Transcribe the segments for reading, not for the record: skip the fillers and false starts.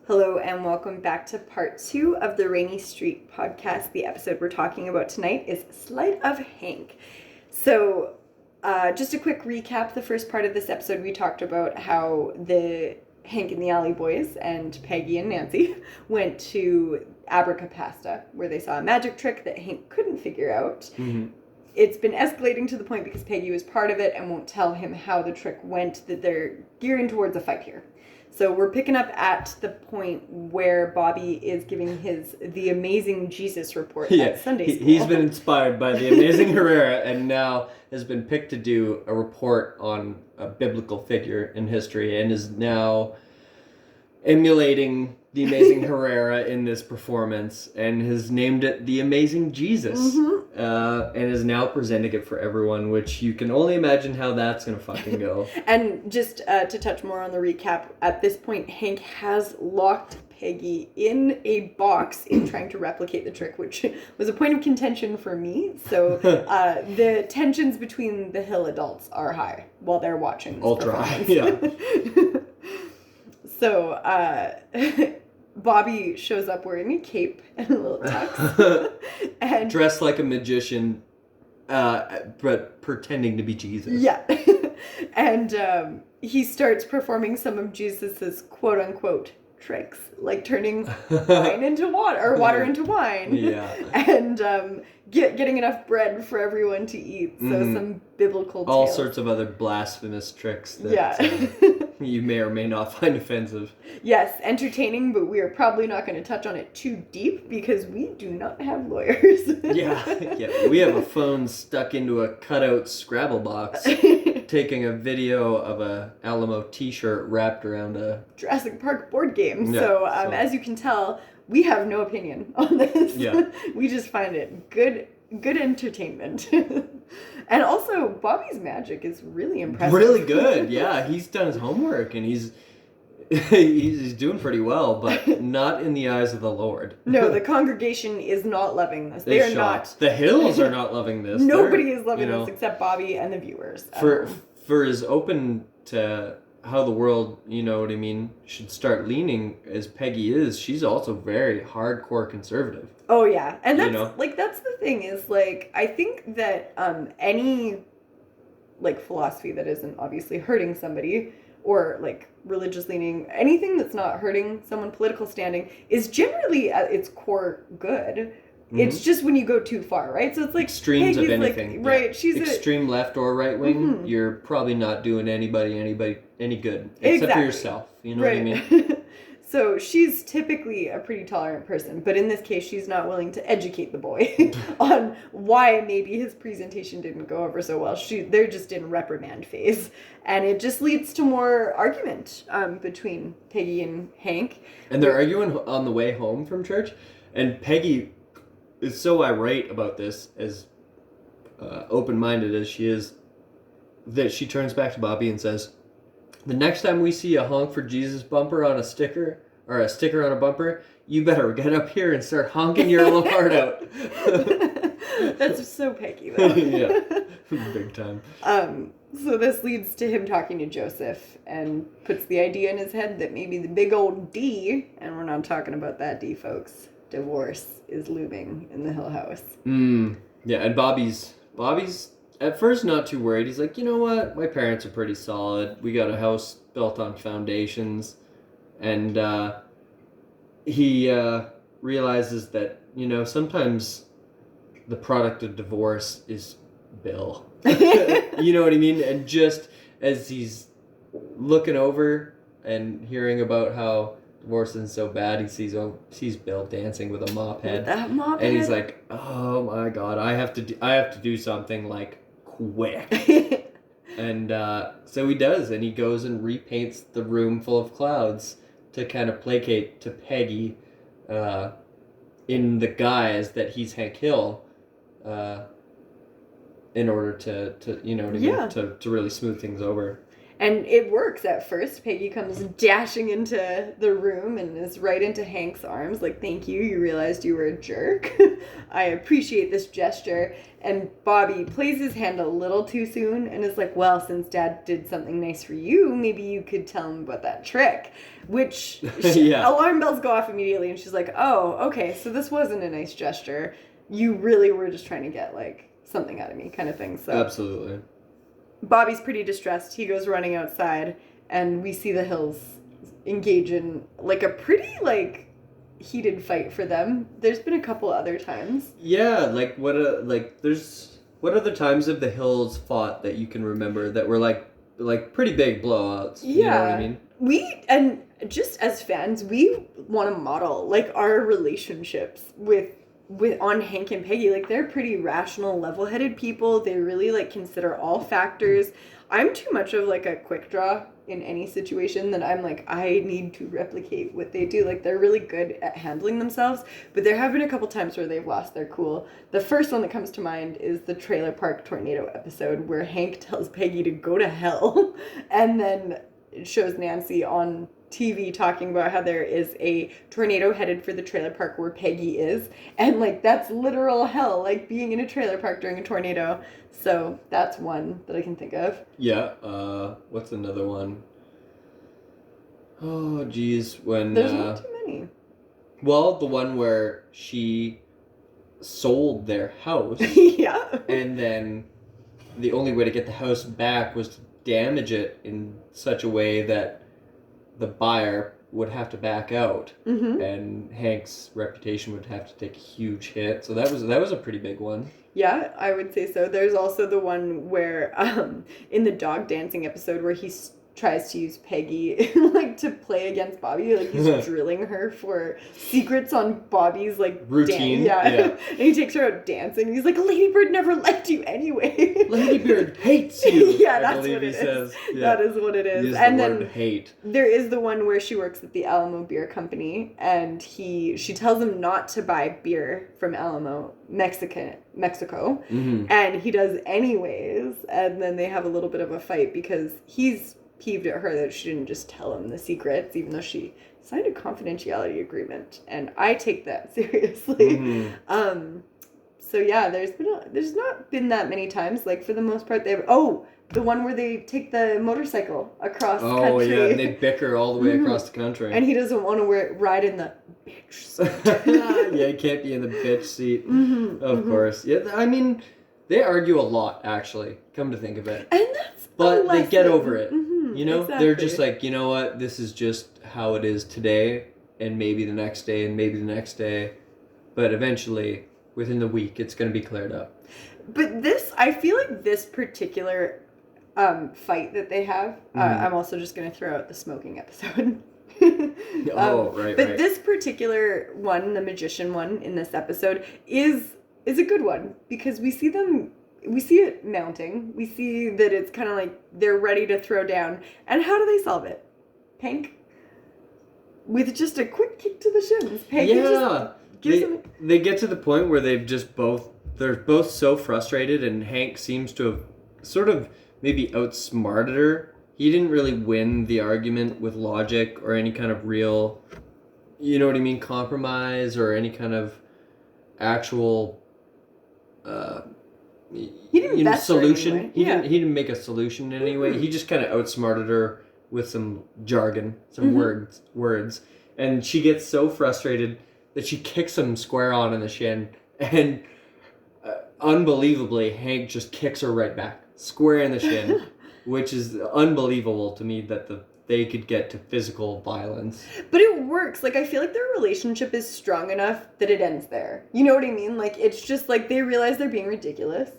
Hello and welcome back to part 2 of the Rainy Street podcast. The episode we're talking about tonight is Sleight of Hank. So, just a quick recap. The first part of this episode we talked about how the Hank and the Alley Boys and Peggy and Nancy went to Abracapasta, where they saw a magic trick that Hank couldn't figure out. Mm-hmm. It's been escalating to the point because Peggy was part of it and won't tell him how the trick went, that they're gearing towards a fight here. So we're picking up at the point where Bobby is giving the Amazing Jesus report at Sunday school. He's been inspired by the Amazing Herrera and now has been picked to do a report on a biblical figure in history and is now emulating the Amazing Herrera in this performance and has named it the Amazing Jesus. And is now presenting it for everyone, which you can only imagine how that's going to fucking go. And just to touch more on the recap, at this point, Hank has locked Peggy in a box in trying to replicate the trick, which was a point of contention for me. So the tensions between the Hill adults are high while they're watching this performance. Yeah. So Bobby shows up wearing a cape and a little tux. And dressed like a magician, but pretending to be Jesus. Yeah. And he starts performing some of Jesus's quote-unquote tricks, like turning wine into water, or water into wine. Yeah. And getting enough bread for everyone to eat. So some biblical all tales. sorts of other blasphemous tricks that you may or may not find offensive. Yes, entertaining, but we are probably not going to touch on it too deep because we do not have lawyers. Yeah. We have a phone stuck into a cutout Scrabble box, taking a video of a Alamo t-shirt wrapped around a Jurassic Park board game. Yeah, So as you can tell, we have no opinion on this. Yeah. We just find it good entertainment. And also, Bobby's magic is really impressive. Really good, yeah. He's done his homework and he's doing pretty well, but not in the eyes of the Lord. No, the congregation is not loving this. They are shocked. The Hills are not loving this. Nobody is loving this except Bobby and the viewers. For as open to how the world, you know what I mean, should start leaning as Peggy is, she's also very hardcore conservative. Oh yeah. And that's the thing is, like, I think that any like philosophy that isn't obviously hurting somebody or like religious leaning, anything that's not hurting someone political standing is generally at its core good. It's just when you go too far, right? So it's like extremes Peggy's of anything. Like, right, she's extreme left or right wing, you're probably not doing anybody any good. Except for yourself. You know what I mean? So she's typically a pretty tolerant person, but in this case, she's not willing to educate the boy on why maybe his presentation didn't go over so well. They're just in reprimand phase, and it just leads to more argument between Peggy and Hank. And they're arguing on the way home from church, and Peggy is so irate about this, as open-minded as she is, that she turns back to Bobby and says, "The next time we see a honk for Jesus bumper on a sticker, or a sticker on a bumper, you better get up here and start honking your little heart out." That's so Peggy, though. Yeah, big time. So this leads to him talking to Joseph and puts the idea in his head that maybe the big old D, and we're not talking about that D, folks, divorce is looming in the Hill house. Yeah, and Bobby's at first not too worried. He's like, you know what? My parents are pretty solid. We got a house built on foundations. And he realizes that, sometimes the product of divorce is Bill. You know what I mean? And just as he's looking over and hearing about how divorce isn't so bad, he sees Bill dancing with a mop head. That mop head? And he's like, oh my God, I have to do something like quick. And so he does, and he goes and repaints the room full of clouds to kind of placate to Peggy in the guise that he's Hank Hill, in order to really smooth things over. And it works at first. Peggy comes dashing into the room and is right into Hank's arms, like, thank you, you realized you were a jerk. I appreciate this gesture. And Bobby plays his hand a little too soon and is like, well, since Dad did something nice for you, maybe you could tell him about that trick. Which, alarm bells go off immediately, and she's like, oh, okay, so this wasn't a nice gesture. You really were just trying to get, like, something out of me kind of thing. So absolutely. Bobby's pretty distressed. He goes running outside, and we see the Hills engage in, like, a pretty, like, heated fight for them. There's been a couple other times. Yeah, like, what other times have the Hills fought that you can remember that were, like pretty big blowouts? Yeah. You know what I mean? And just as fans, we want to model, like, our relationships with on Hank and Peggy. Like, they're pretty rational, level-headed people. They really, like, consider all factors. I'm too much of, like, a quick draw in any situation that I'm like, I need to replicate what they do. Like, they're really good at handling themselves, but there have been a couple times where they've lost their cool. The first one that comes to mind is the trailer park tornado episode where Hank tells Peggy to go to hell, and then it shows Nancy on TV talking about how there is a tornado headed for the trailer park where Peggy is, and, like, that's literal hell, like, being in a trailer park during a tornado. So that's one that I can think of. Yeah. What's another one? Oh, geez. When there's not too many. Well, the one where she sold their house. Yeah. And then the only way to get the house back was to damage it in such a way that the buyer would have to back out, and Hank's reputation would have to take a huge hit. So that was a pretty big one. Yeah, I would say so. There's also the one where, in the dog dancing episode, where he tries to use Peggy, like, to play against Bobby. Like, he's drilling her for secrets on Bobby's, like, routine. Yeah. And he takes her out dancing. He's like, Ladybird never liked you anyway. Ladybird hates you. Yeah, that's what it is. Yeah. That is what it is. And then hate. There is the one where she works at the Alamo Beer Company, and she tells him not to buy beer from Alamo, Mexico, and he does anyways, and then they have a little bit of a fight because he's peeved at her that she didn't just tell him the secrets, even though she signed a confidentiality agreement, and I take that seriously. So yeah, there's not been that many times. Like, for the most part, the one where they take the motorcycle across country. Oh yeah, and they bicker all the way across the country. And he doesn't want to ride in the bitch seat. Yeah, he can't be in the bitch seat. Of course. Yeah, I mean, they argue a lot, actually, come to think of it. And that's But they get over it. You know? Exactly. They're just like, you know what? This is just how it is today, and maybe the next day, and maybe the next day. But eventually, within the week, it's going to be cleared up. But I feel like this particular fight that they have, I'm also just going to throw out the smoking episode. Right. But this particular one, the magician one in this episode, is a good one, because we see it mounting. We see that it's kind of like they're ready to throw down. And how do they solve it? Pank, with just a quick kick to the shins. Pank they get to the point where they're both so frustrated, and Hank seems to have sort of maybe outsmarted her. He didn't really win the argument with logic or any kind of real, you know what I mean, compromise or any kind of actual solution. Anyway. He didn't make a solution in any way. He just kind of outsmarted her with some jargon, some words, and she gets so frustrated that she kicks him square on in the shin, and unbelievably, Hank just kicks her right back, square in the shin, which is unbelievable to me that they could get to physical violence. But it works. Like, I feel like their relationship is strong enough that it ends there. You know what I mean? Like, it's just like they realize they're being ridiculous,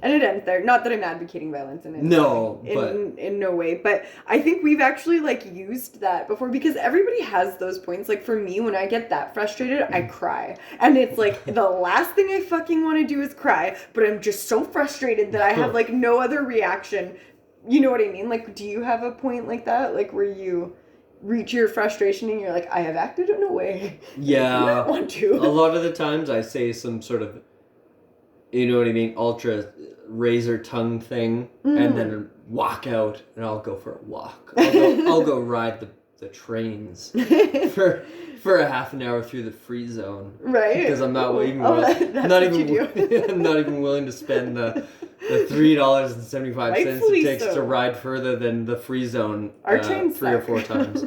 and it ends there. Not that I'm advocating violence in no way, but I think we've actually, like, used that before, because everybody has those points. Like, for me, when I get that frustrated, I cry, and it's like the last thing I fucking want to do is cry, but I'm just so frustrated that I have, like, no other reaction. You know what I mean? Like, do you have a point like that? Like, where you reach your frustration and you're like, I have acted in a way yeah, I don't want to. A lot of the times I say some sort of, you know what I mean, ultra razor tongue thing, and then walk out, and I'll go for a walk. I'll go ride the trains for a half an hour through the free zone, right? Because I'm not even I'm not even willing to spend the $3.75 it takes to ride further than the free zone Our trains 3 or 4 times.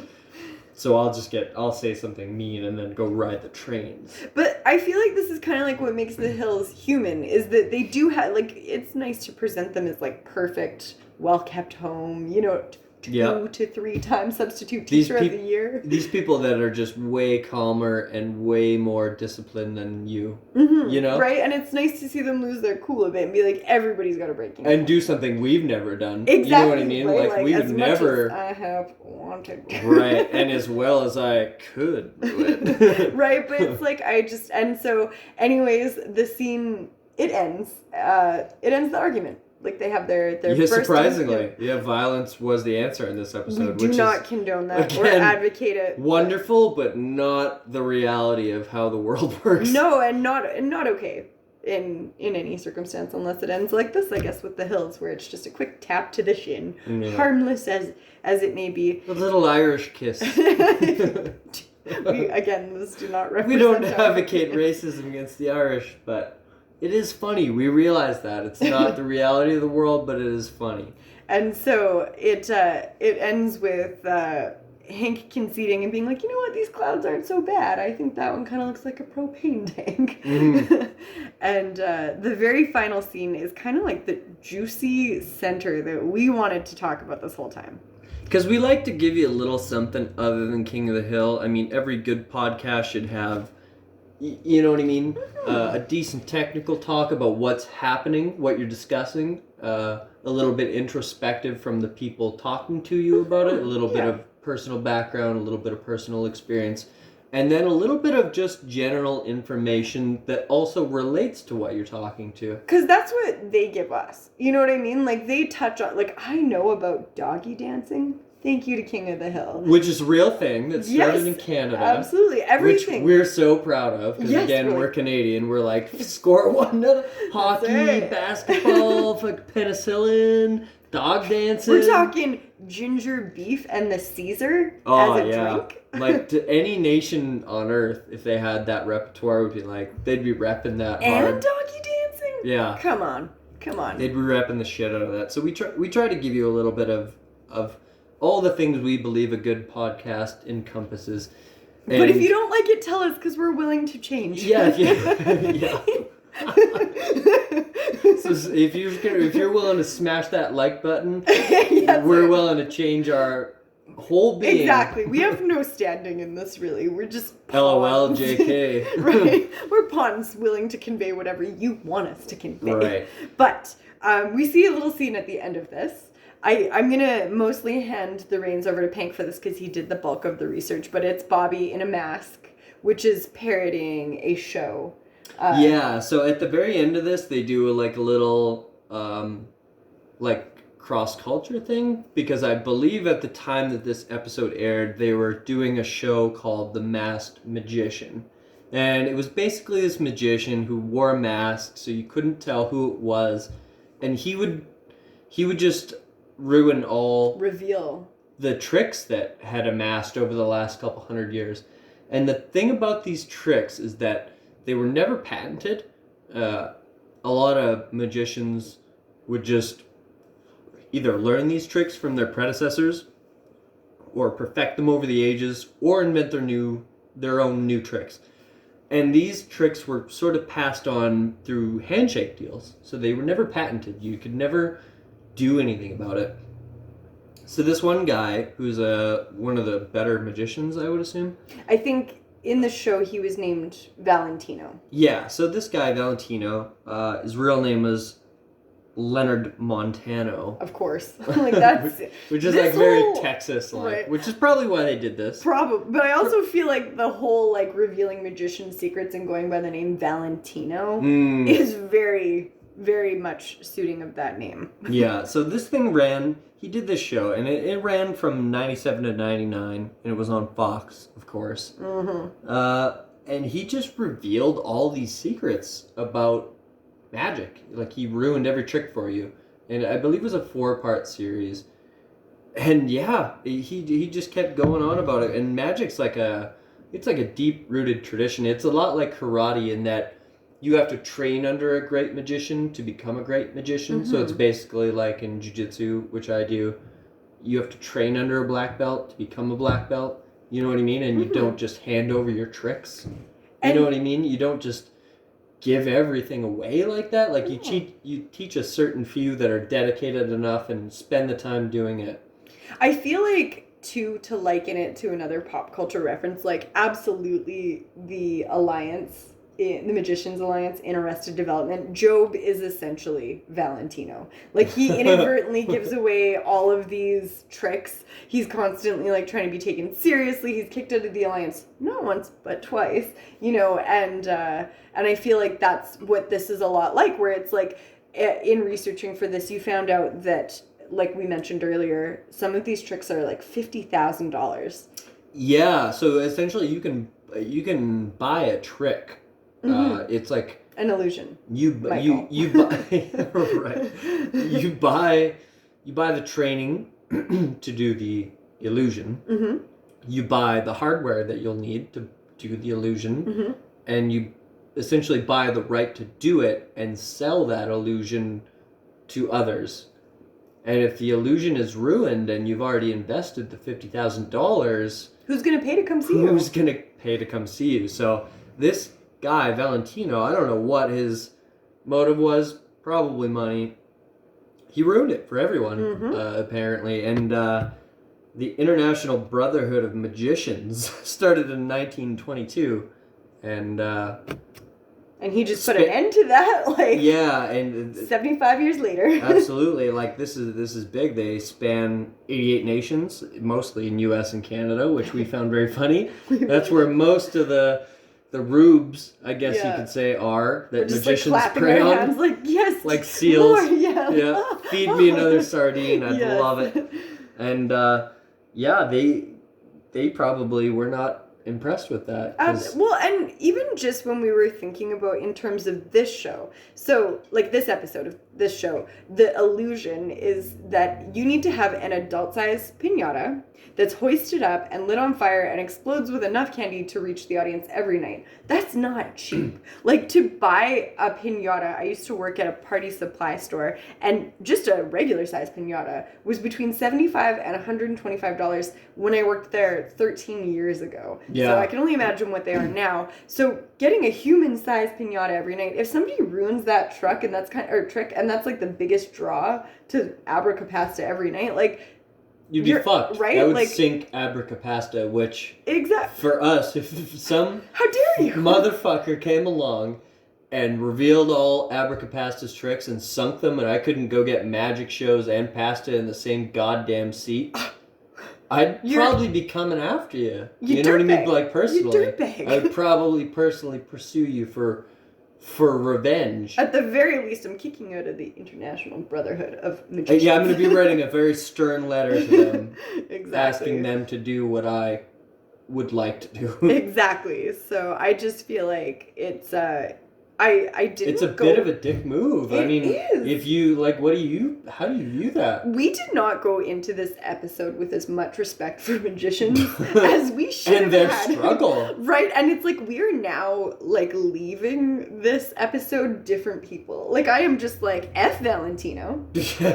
So I'll say something mean and then go ride the trains. But I feel like this is kind of like what makes the hills human, is that they do have, like, it's nice to present them as, like, perfect, well-kept home, 2 to 3 times substitute teacher of the year. These people that are just way calmer and way more disciplined than you, Right? And it's nice to see them lose their cool a bit and be like, everybody's got a breaking point. And do something we've never done. Exactly. You know what I mean? Right? Like, we've never... I have wanted. Right, and as well as I could do it. Right, but it's like, and so, anyways, the scene, it ends the argument. Like, they have their first... surprisingly. Yeah, violence was the answer in this episode. We do not condone that or advocate it. Wonderful, but not the reality of how the world works. No, and not okay in any circumstance, unless it ends like this, I guess, with the hills, where it's just a quick tap to the shin. Yeah. Harmless as it may be. A little Irish kiss. This do not represent... We don't advocate racism against the Irish, but... It is funny. We realize that. It's not the reality of the world, but it is funny. And so it ends with Hank conceding and being like, you know what, these clouds aren't so bad. I think that one kind of looks like a propane tank. Mm-hmm. And the very final scene is kind of like the juicy center that we wanted to talk about this whole time. Because we like to give you a little something other than King of the Hill. I mean, every good podcast should have... You know what I mean? A decent technical talk about what's happening, what you're discussing, a little bit introspective from the people talking to you about it, a little bit of personal background, a little bit of personal experience, and then a little bit of just general information that also relates to what you're talking to. Because that's what they give us. You know what I mean? Like, they touch on, like, I know about doggy dancing. Thank you to King of the Hill. Which is a real thing that started in Canada. Absolutely. Everything. Which we're so proud of. Because, again, we're Canadian. We're like, score one. Hockey, basketball, like penicillin, dog dancing. We're talking ginger beef and the Caesar as a drink. Like, to any nation on earth, if they had that repertoire, would be like, they'd be repping that hard. And doggy dancing? Yeah. Come on. They'd be repping the shit out of that. So we try to give you a little bit of all the things we believe a good podcast encompasses. And but if you don't like it, tell us, because we're willing to change. Yeah. So if you're willing to smash that like button, we're willing to change our whole being. Exactly. We have no standing in this, really. We're just pawns. LOL, JK. Right. We're pawns willing to convey whatever you want us to convey. Right. But we see a little scene at the end of this. I'm going to mostly hand the reins over to Pank for this because he did the bulk of the research, but it's Bobby in a mask, which is parodying a show. So at the very end of this, they do a little cross-culture thing, because I believe at the time that this episode aired, they were doing a show called The Masked Magician. And it was basically this magician who wore a mask so you couldn't tell who it was, and he would just reveal the tricks that had amassed over the last couple hundred years. And the thing about these tricks is that they were never patented. A lot of magicians would just either learn these tricks from their predecessors, or perfect them over the ages, or invent their own new tricks. And these tricks were sort of passed on through handshake deals, so they were never patented. You could never do anything about it. So this one guy, who's one of the better magicians, I would assume. I think in the show he was named Valentino. Yeah, so this guy, Valentino, his real name is Leonard Montano. Of course. That's which is very Texas-like, right. Which is probably why they did this. Probably. But I also feel like the whole revealing magician secrets and going by the name Valentino is very, very much suiting of that name. Yeah, so this thing he did this show, and it ran from 97 to 99, and it was on Fox, of course. Mm-hmm. And he just revealed all these secrets about magic. Like, he ruined every trick for you. And I believe it was a 4-part series. And yeah, he just kept going on about it. And magic's like it's like a deep-rooted tradition. It's a lot like karate in that you have to train under a great magician to become a great magician. So it's basically like in jiu-jitsu, which I do, you have to train under a black belt to become a black belt. You know what I mean? And you don't just hand over your tricks. You know what I mean? You don't just give everything away like that. Like, you teach a certain few that are dedicated enough and spend the time doing it. I feel like, to liken it to another pop culture reference, like, absolutely the Alliance, the Magician's Alliance in Arrested Development, Job is essentially Valentino. Like, he inadvertently gives away all of these tricks. He's constantly, like, trying to be taken seriously. He's kicked out of the Alliance not once, but twice, you know, and I feel like that's what this is a lot like, where it's like, in researching for this, you found out that, like we mentioned earlier, some of these tricks are like $50,000. Yeah, so essentially you can buy a trick. It's like an illusion. You buy right. You buy the training to do the illusion. You buy the hardware that you'll need to do the illusion, and you essentially buy the right to do it and sell that illusion to others. And if the illusion is ruined and you've already invested the $50,000, who's going to pay to come see you? Who's going to pay to come see you? So this guy, Valentino, I don't know what his motive was, probably money. He ruined it for everyone, apparently. And the International Brotherhood of Magicians started in 1922. And he just put an end to that, like, yeah, and 75 years later. Absolutely, like, this is big. They span 88 nations, mostly in U.S. and Canada, which we found very funny. That's where most of the rubes, I guess you could say, are that just, magicians like, clapping prey our on. hands, like, yes, like seals. More, yeah. Feed me another sardine. I'd love it. And they probably were not impressed with that. Well, and even just when we were thinking about in terms of this show, so like this episode of this show, the illusion is that you need to have an adult-sized piñata that's hoisted up and lit on fire and explodes with enough candy to reach the audience every night. That's not cheap. Like, to buy a piñata, I used to work at a party supply store, and just a regular-sized piñata was between $75 and $125 when I worked there 13 years ago. Yeah. So I can only imagine what they are now. So getting a human-sized piñata every night, if somebody ruins that trick and that's like the biggest draw to Abracapasta every night, like, you'd be fucked. Right? That would like, sink Abracapasta, which exactly. For us, if some how dare you motherfucker came along and revealed all Abracapasta's tricks and sunk them, and I couldn't go get magic shows and pasta in the same goddamn seat, I'd probably be coming after you. You know what I mean? Like, personally. I would probably personally pursue you for revenge. At the very least, I'm kicking out of the International Brotherhood of Magicians. Yeah, I'm going to be writing a very stern letter to them. Exactly. Asking them to do what I would like to do. Exactly. So I just feel like it's I didn't. It's a bit of a dick move. I mean, is. If you like, how do you view that? We did not go into this episode with as much respect for magicians as we should have and their had. struggle, right? And it's like we're now like leaving this episode different people. Like, I am just like, F Valentino.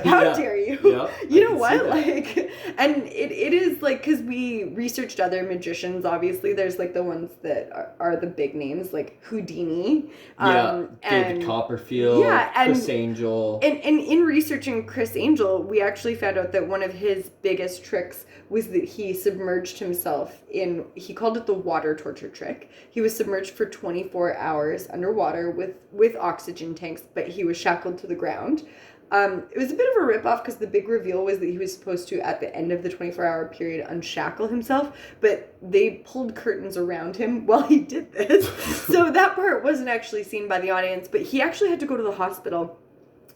How dare you? Yeah, you know what? Like, and it is like, because we researched other magicians. Obviously, there's like the ones that are the big names, like Houdini. David Copperfield, and Chris Angel. And in researching Chris Angel, we actually found out that one of his biggest tricks was that he submerged himself he called it the water torture trick. He was submerged for 24 hours underwater with oxygen tanks, but he was shackled to the ground. It was a bit of a ripoff because the big reveal was that he was supposed to, at the end of the 24-hour period, unshackle himself, but they pulled curtains around him while he did this. So that part wasn't actually seen by the audience, but he actually had to go to the hospital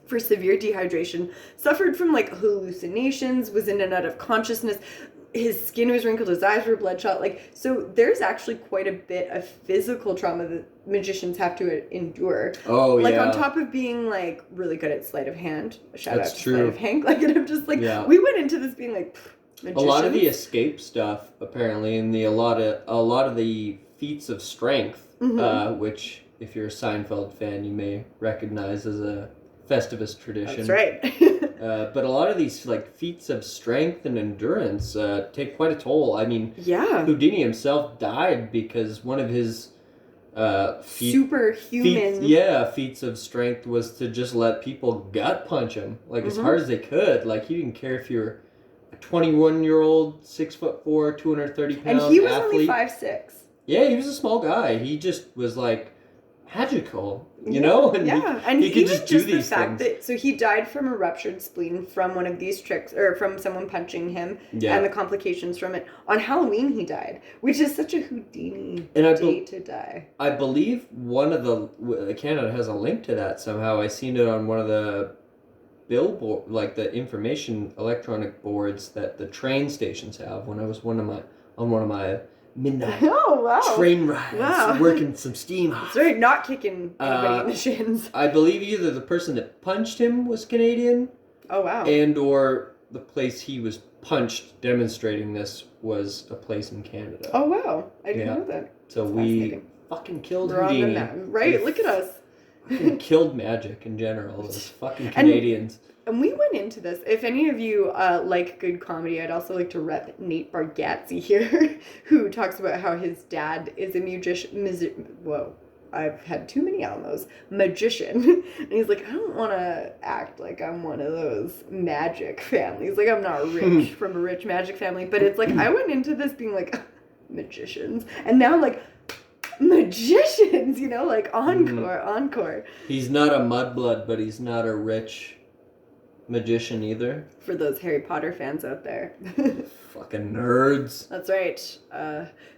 for severe dehydration, suffered from like hallucinations, was in and out of consciousness. his skin was wrinkled, his eyes were bloodshot. Like, so there's actually quite a bit of physical trauma that magicians have to endure. Oh, like, yeah. on top of being, like, really good at sleight of hand. Shout That's out to true. Sleight of Hank. Like, and I'm just like, Yeah. we went into this being like, magicians. A lot of the escape stuff, apparently, and a lot of the feats of strength, which, if you're a Seinfeld fan, you may recognize as a Festivus tradition. That's right. But a lot of these like feats of strength and endurance take quite a toll. I mean, Yeah. Houdini himself died because one of his superhuman feats of strength was to just let people gut punch him like as hard as they could. Like he didn't care if you were a 21-year-old, 6'4", 230-pound and he was athlete. only 5'6". Yeah, he was a small guy. He just was like magical, you know? And and he could just do these things. So he died from a ruptured spleen from one of these tricks, or from someone punching him, and the complications from it. On Halloween he died, which is such a Houdini date to die. I believe one of the Canada has a link to that somehow. I seen it on one of the billboard, like the information electronic boards that the train stations have. When I was on one of my midnight train rides, working some steam off. That's right, not kicking anybody in the shins. I believe either the person that punched him was Canadian. Oh wow. And or the place he was punched demonstrating this was a place in Canada. Oh wow, I didn't know that. So we fucking killed Houdini. Right, look at us. Fucking killed magic in general. Those fucking Canadians. And we went into this. If any of you like good comedy, I'd also like to rep Nate Bargatze here, who talks about how his dad is a I've had too many Alamos. Magician. And he's like, I don't want to act like I'm one of those magic families. Like, I'm not rich from a rich magic family. But it's like, I went into this being like, magicians. And now I'm like, magicians, you know, like encore. He's not a mudblood, but he's not a rich magician either. For those Harry Potter fans out there. Fucking nerds. That's right.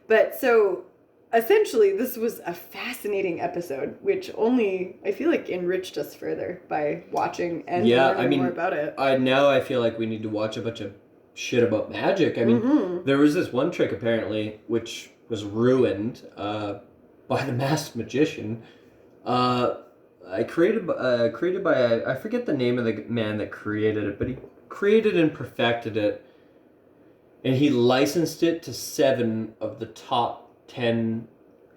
But so essentially this was a fascinating episode, which only I feel like enriched us further by watching and learning more about it. I feel like we need to watch a bunch of shit about magic. I mean, there was this one trick apparently which was ruined by the masked magician. Created by I forget the name of the man that created it, but he created and perfected it, and he licensed it to 7 of the top 10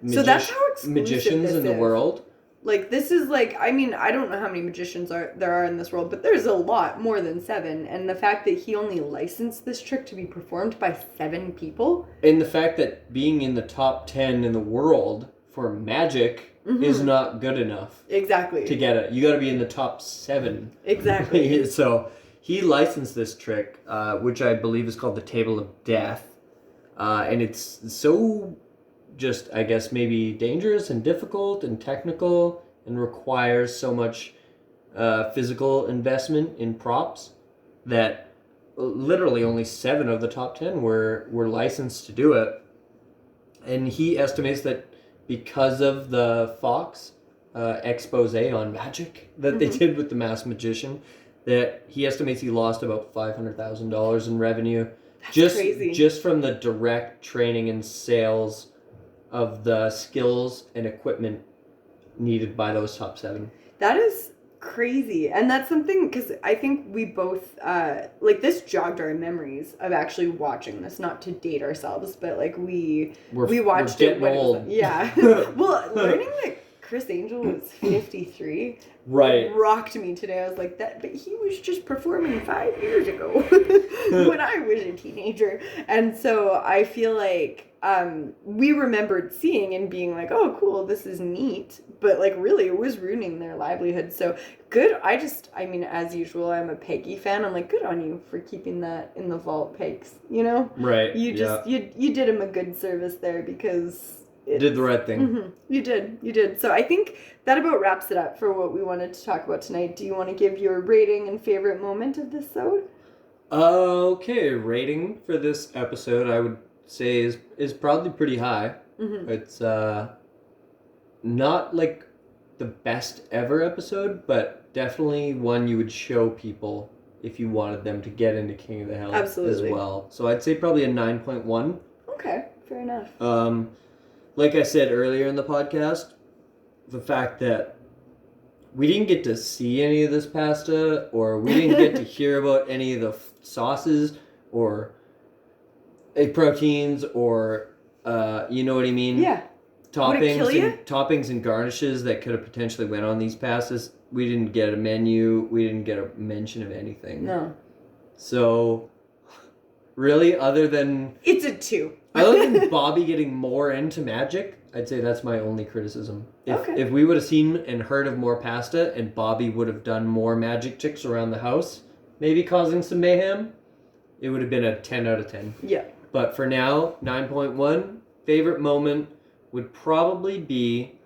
so that's how magicians in the world. Like, this is like, I mean, I don't know how many magicians there are in this world, but there's a lot, more than 7. And the fact that he only licensed this trick to be performed by 7 people. And the fact that being in the top 10 in the world for magic is not good enough. Exactly. To get it. You got to be in the top 7. Exactly. So he licensed this trick, which I believe is called the Table of Death. And it's so just, I guess, maybe dangerous and difficult and technical and requires so much physical investment in props that literally only 7 of the top 10 were licensed to do it. And he estimates that because of the Fox expose on magic that they did with the masked magician, that he estimates he lost about $500,000 in revenue. That's crazy. Just from the direct training and sales of the skills and equipment needed by those top 7. That is crazy. And that's something, because I think we both, like, this jogged our memories of actually watching this, not to date ourselves, but, like, we watched it when old. Well, learning that Chris Angel was 53 rocked me today. I was like, that, but he was just performing 5 years ago when I was a teenager. And so I feel like we remembered seeing and being like, oh, cool, this is neat. But, like, really, it was ruining their livelihood. So good. I mean, as usual, I'm a Peggy fan. I'm like, good on you for keeping that in the vault, Pegs. You know? Right. You just, you did him a good service there because... did the right thing. You did. So I think that about wraps it up for what we wanted to talk about tonight. Do you want to give your rating and favorite moment of this episode? Okay, rating for this episode, I would say is probably pretty high. It's not like the best ever episode, but definitely one you would show people if you wanted them to get into King of the Hill Absolutely. as well. So I'd say probably a 9.1. Okay, fair enough. Like I said earlier in the podcast, the fact that we didn't get to see any of this pasta, or we didn't get to hear about any of the sauces or egg proteins, or you know what I mean? Yeah. Would it kill you? Toppings and garnishes that could have potentially went on these pastas. We didn't get a menu. We didn't get a mention of anything. No. So, really, other than it's a 2. Other than Bobby getting more into magic, I'd say that's my only criticism. If we would have seen and heard of more pasta, and Bobby would have done more magic tricks around the house, maybe causing some mayhem, it would have been a 10 out of 10. Yeah. But for now, 9.1. Favorite moment would probably be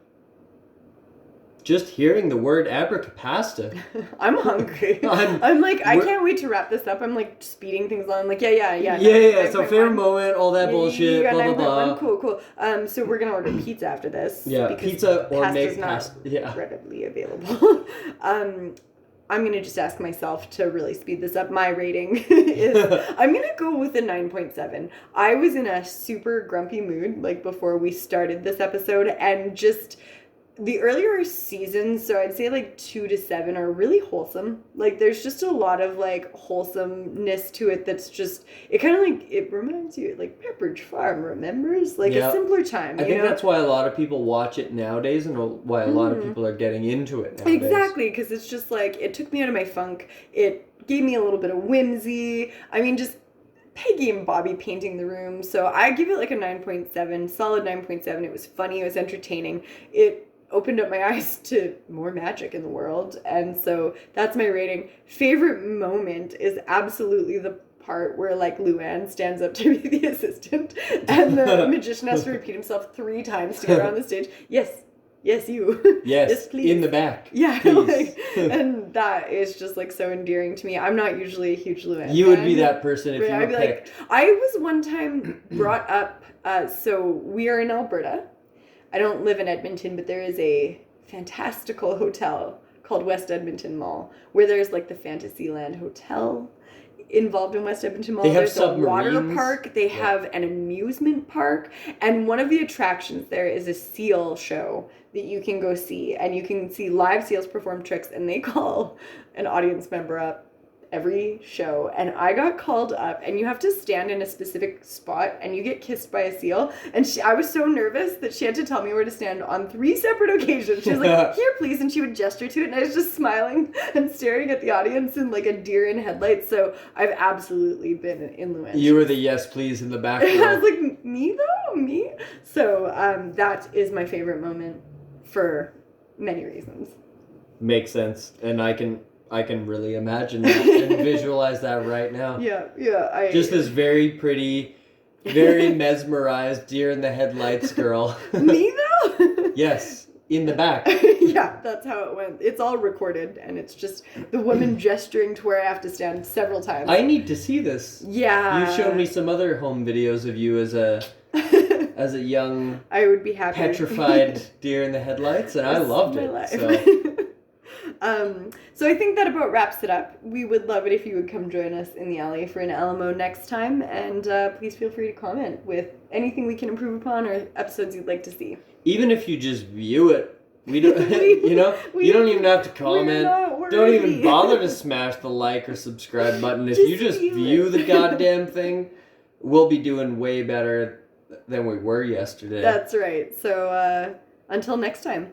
just hearing the word abracapasta. I'm hungry. I'm like, I can't wait to wrap this up. I'm like speeding things along. I'm like, yeah. So favorite moment, all that bullshit, blah, blah, blah. Cool. So we're going to order pizza after this. Yeah, pizza or make pasta. Yeah. Readily available. I'm going to just ask myself to really speed this up. My rating is, I'm going to go with a 9.7. I was in a super grumpy mood, like, before we started this episode, and just the earlier seasons, so I'd say like 2 to 7, are really wholesome. Like, there's just a lot of like wholesomeness to it that's just, it kind of like, it reminds you, like Pepperidge Farm remembers, like a simpler time. I think that's why a lot of people watch it nowadays, and why a lot of people are getting into it nowadays. Exactly, because it's just like, it took me out of my funk. It gave me a little bit of whimsy. I mean, just Peggy and Bobby painting the room. So I give it like a 9.7, solid 9.7. It was funny, it was entertaining. It opened up my eyes to more magic in the world, and so that's my rating. Favorite moment is absolutely the part where like Luann stands up to be the assistant, and the magician has to repeat himself 3 times to get around the stage. Yes, you. Yes, please. In the back. Yeah, like, and that is just like so endearing to me. I'm not usually a huge Luann You fan. would be that person if you were picked. Like, I was one time brought up. So we are in Alberta. I don't live in Edmonton, but there is a fantastical hotel called West Edmonton Mall, where there's like the Fantasyland Hotel involved in West Edmonton Mall. They have There's a water park. They have an amusement park. And one of the attractions there is a seal show that you can go see. And you can see live seals perform tricks. And they call an audience member up every show, and I got called up, and you have to stand in a specific spot, and you get kissed by a seal, and I was so nervous that she had to tell me where to stand on 3 separate occasions. She was like, here please, and she would gesture to it, and I was just smiling and staring at the audience in like a deer in headlights. So I've absolutely been in Luann. You were the yes please in the back row. I was like, me though? Me? So that is my favorite moment for many reasons. Makes sense, and I can really imagine that and visualize that right now. Yeah. Just this very pretty, very mesmerized deer in the headlights girl. Me though? Yes, in the back. Yeah, that's how it went. It's all recorded, and it's just the woman gesturing to where I have to stand several times. I need to see this. Yeah. You've shown me some other home videos of you as a young, I would be happy. Petrified deer in the headlights, and I loved it. Life. So I think that about wraps it up. We would love it if you would come join us in the alley for an Alamo next time, and please feel free to comment with anything we can improve upon or episodes you'd like to see. Even if you just view it, we don't, you don't even have to comment. Don't even bother to smash the like or subscribe button. If you just view the goddamn thing, we'll be doing way better than we were yesterday. That's right. So until next time.